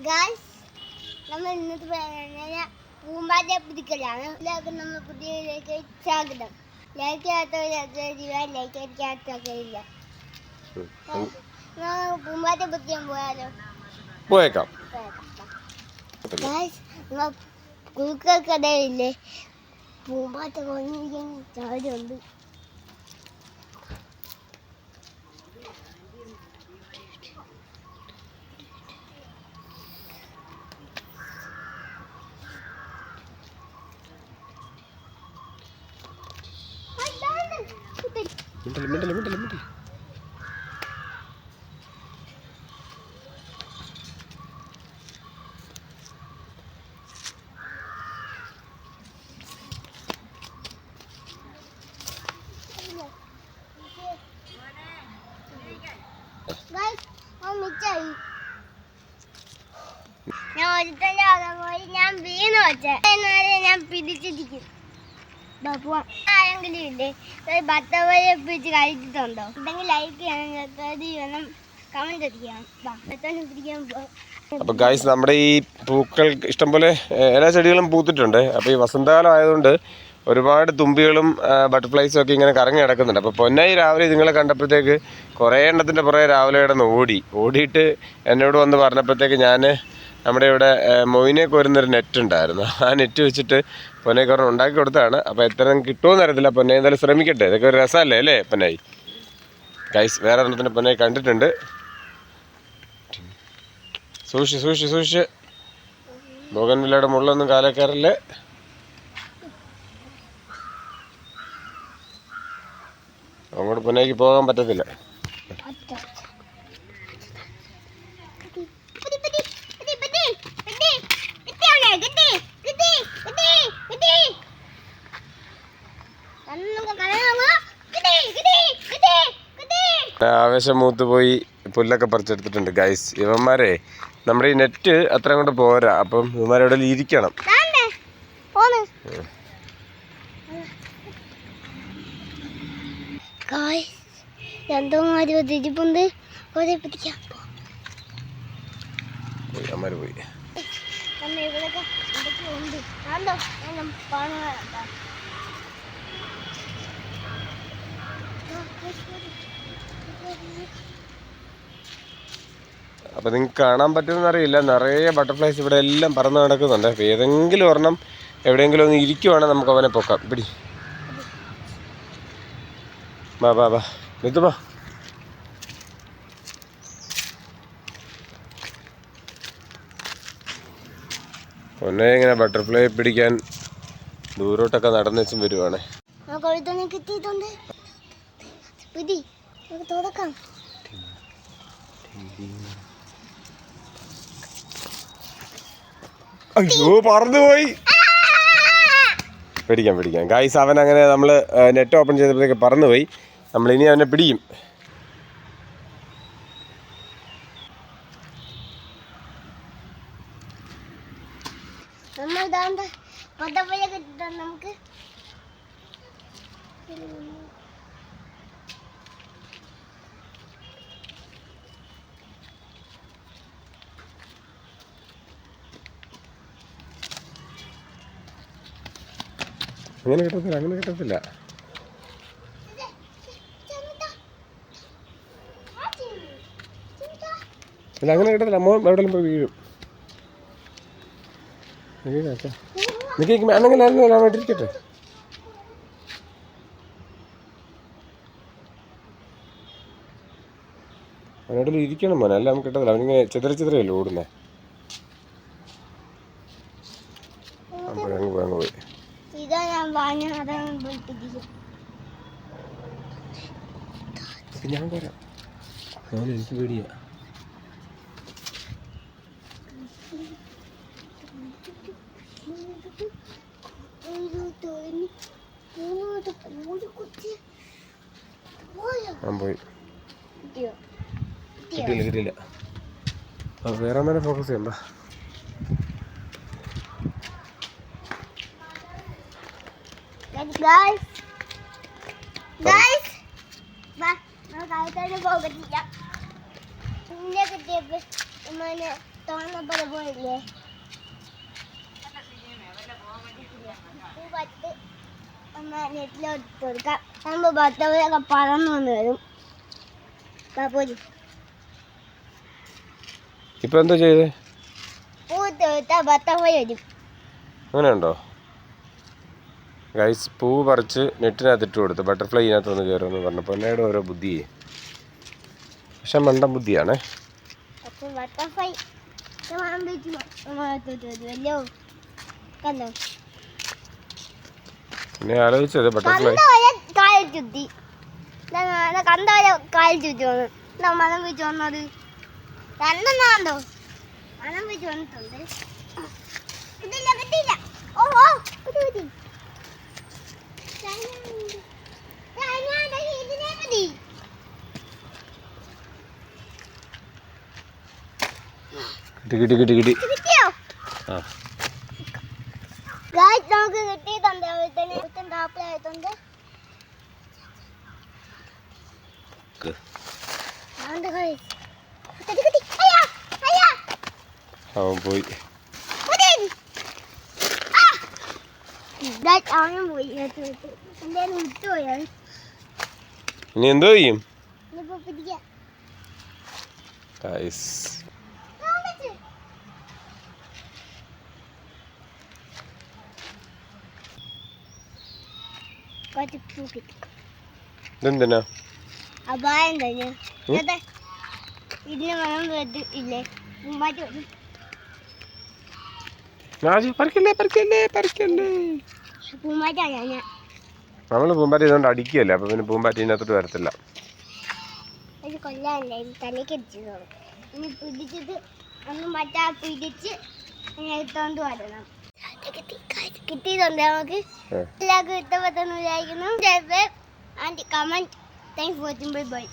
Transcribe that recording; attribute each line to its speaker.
Speaker 1: Guys, നമ്മൾ ഇന്നത്തെ പൂമ്പാറ്റയെ പിടിക്കലാണ്. എല്ലാവർക്കും നമ്മൾ പുതിയതിലേക്ക് സ്വാഗതം. ലൈക്ക് ചെയ്യാത്തവരൊക്കെ ഇല്ല. പൂമ്പാറ്റ പിടിക്കാൻ പോയാലോ?
Speaker 2: പോയേക്കാം.
Speaker 1: ഗായ്സ്, നമ്മൾ കുറുക്കക്കടയില്ലേ പൂമ്പാറ്റ കൊണ്ടിരിക്കുന്ന ചാടിയുണ്ട്.
Speaker 2: മിണ്ടല്ലേ.
Speaker 1: ഞാൻ വീണ് വെച്ച ഞാൻ പിടിച്ചിരിക്കും. ആരെങ്കിലും ഇല്ലേ ഭർത്താവരെ പിടിച്ച് കഴിച്ചിട്ടുണ്ടോ? ഉണ്ടെങ്കിൽ ലൈക്ക് ചെയ്യണം, കമന്റ് അടിക്കണം.
Speaker 2: അപ്പൊ ഗായ്സ്, നമ്മുടെ ഈ പൂക്കൾ ഇഷ്ടംപോലെ എല്ലാ ചെടികളും പൂത്തിട്ടുണ്ട്. അപ്പോൾ ഈ വസന്തകാലം ആയതുകൊണ്ട് ഒരുപാട് തുമ്പികളും ബട്ടർഫ്ലൈസും ഒക്കെ ഇങ്ങനെ കറങ്ങി കിടക്കുന്നുണ്ട്. അപ്പോൾ പൊന്നായി രാവിലെ നിങ്ങളെ കണ്ടപ്പോഴത്തേക്ക് കുറേ എണ്ണത്തിൻ്റെ പുറകെ രാവിലെ കിടന്ന് ഓടിയിട്ട് എന്നോട് വന്ന് പറഞ്ഞപ്പോഴത്തേക്ക് ഞാൻ നമ്മുടെ ഇവിടെ മൊയിനെ കോരുന്നൊരു നെറ്റ് ഉണ്ടായിരുന്നു. ആ നെറ്റ് വെച്ചിട്ട് പൊന്നൈക്കോറിന് ഉണ്ടാക്കി കൊടുത്തതാണ്. അപ്പോൾ എത്ര കിട്ടുമെന്ന് അറിയത്തില്ല. പൊന്നായി എന്തായാലും ശ്രമിക്കട്ടെ. ഇതൊക്കെ ഒരു രസമല്ലേ അല്ലേ പൊന്നായി? ഗൈസ്, വേറെ എണ്ണത്തിൻ്റെ പൊന്നായി കണ്ടിട്ടുണ്ട്. സൂക്ഷിച്ച് ബോഗൻവില്ലയുടെ മുള്ളൊന്നും കാലേക്കാറില്ലേ. അങ്ങോട്ട് പൊന്നായിക്ക് പോകാൻ പറ്റത്തില്ല. ആവേശം മൂത്ത് പോയി പുല്ലൊക്കെ പറിച്ചെടുത്തിട്ടുണ്ട്. ഗൈസ്, ഇവന്മാരെ നമ്മുടെ ഈ നെറ്റ് അത്ര അങ്ങോട്ട് പോരാ. അപ്പം ഇവന്മാരെവിടെ ഇരിക്കണം. പോയി അപ്പോൾ നിങ്ങൾക്ക് കാണാൻ പറ്റുമെന്ന് അറിയില്ല. നിറയെ ബട്ടർഫ്ലൈസ് ഇവിടെ എല്ലാം പറന്ന് നടക്കുന്നുണ്ട്. അപ്പോൾ ഏതെങ്കിലും ഒരെണ്ണം എവിടെയെങ്കിലും ഒന്ന് ഇരിക്കുവാണെങ്കിൽ നമുക്ക് അവനെ പൊക്കാം. പിടി, ബാ നിത്തുവാ. പൊന്നെ ഇങ്ങനെ ബട്ടർഫ്ലൈ പിടിക്കാൻ ദൂരോട്ടൊക്കെ നടന്നു വെച്ചും വരുവാണ്. അയ്യോ, പറന്നുപോയി. പിടിക്കാം. ഗൈസ്, അവൻ അങ്ങനെ നമ്മൾ നെറ്റ് ഓപ്പൺ ചെയ്തപ്പോഴത്തേക്ക് പറന്നുപോയി. നമ്മളിനി അവനെ പിടിക്കും.
Speaker 1: നമുക്ക്
Speaker 2: അങ്ങനെ കിട്ടത്തില്ല. അല്ല, അങ്ങനെ കിട്ടത്തില്ല. അമ്മ എവിടെയെങ്കിലും പോയി വീഴും. ആണെങ്കിൽ ഇരിക്കട്ടെ. അവനോട് ഇരിക്കണം മോനെ, അല്ല നമുക്ക് കിട്ടത്തില്ല. അവനിങ്ങനെ ചിതറിയല്ലോ ഓടുന്നേ. അങ്ങ് പോയി. ഞാൻ വരാം. എനിക്ക് പേടിയാ. പോയി. കിട്ടിയില്ല. വേറെ ഒന്നും ഫോക്കസ് ചെയ്യണ്ട.
Speaker 1: പോകത്തില്ല. പിന്നെ കിട്ടിയപ്പോ തോന്നപ്പോലെ പോയില്ലേ പത്ത് ഒന്ന് നെറ്റിലോട്ട് കൊടുക്കാം നമ്മൾ ബത്തവയൊക്കെ പറന്നു വന്ന് വരും പോയി
Speaker 2: ഇപ്പൊ എന്താ ചെയ്തേ?
Speaker 1: പൂത്ത് എടുത്താൽ ബത്തവ വരും.
Speaker 2: അങ്ങനെയുണ്ടോ ഗൈസ്? പൂ പറിച്ച് നെറ്റിനകത്ത് ഇട്ട് കൊടുത്തു, ബട്ടർഫ്ലൈ ഇതിനകത്ത് വന്ന് കയറുമെന്ന് പറഞ്ഞപ്പോൾ എന്നോട് ഓരോ ബുദ്ധിയേ, പക്ഷെ മണ്ടൻ ബുദ്ധിയാണേ.
Speaker 1: ബട്ടർഫ്ലൈ കണ്ടോ
Speaker 2: പിന്നെ ആലോചിച്ചത് ബട്ടർഫ്ലൈ
Speaker 1: കായൽ ചുറ്റി കണ്ടവരെ കായൽ ചുറ്റി വന്നു മണം വെച്ച് വന്നത് രണ്ടെണ്ണോ മണം വെച്ച് വന്നിട്ടുണ്ട്. കിട്ടില്ല കിട്ടിയില്ല. ഓഹോ കിട്ടി കിട്ടി. ഇതിനെ മതി.
Speaker 2: കിട്ടി കിട്ടി കിട്ടി കിട്ടി.
Speaker 1: കിട്ടിയോ?
Speaker 2: ആ
Speaker 1: ഗായ്സ് നമുക്ക് കിട്ടിയിട്ടുണ്ട്. അവിടെ ടാപ്പിലായിട്ടുണ്ട്.
Speaker 2: അവൻ പോയി.
Speaker 1: അവനും പോയി. എന്തായാലും വിട്ടുപോയാണ്.
Speaker 2: ഇനി എന്തോ ചെയ്യും?
Speaker 1: ഇനിയിപ്പോ പിടിക്കാം.
Speaker 2: ഗൈസ്
Speaker 1: കുറച്ച് പൂ കിട്ടി.
Speaker 2: ഇതെന്തിനാ?
Speaker 1: അപായം തന്നെ. ഇതിന് മണം ഇല്ലേ പൂമ്പാറ്റി വരും.
Speaker 2: പറിക്കല്ലേ പറിക്കല്ലേ പറിക്കല്ലേ.
Speaker 1: പൂമ്പാറ്റാണ് ഞാൻ.
Speaker 2: നമ്മള് പൂമ്പാറ്റി ഇതുകൊണ്ട് അടിക്കുകയല്ലേ, അപ്പൊ പിന്നെ പൂമ്പാറ്റി ഇതിനകത്തോട്ട് വരത്തില്ല.
Speaker 1: ഇത് കൊല്ലാനല്ലേ തലയ്ക്ക് അടിച്ചത്. ഇനി പിടിച്ചിട്ട് ഒന്നും പറ്റാ പിടിച്ച് എടുത്തോണ്ട് വരണം. കിട്ടിയതുണ്ട് നമുക്ക്. എല്ലാവർക്കും ഇഷ്ടപ്പെട്ടെന്ന് വിചാരിക്കുന്നു. Comment thanks for watching. Bye bye.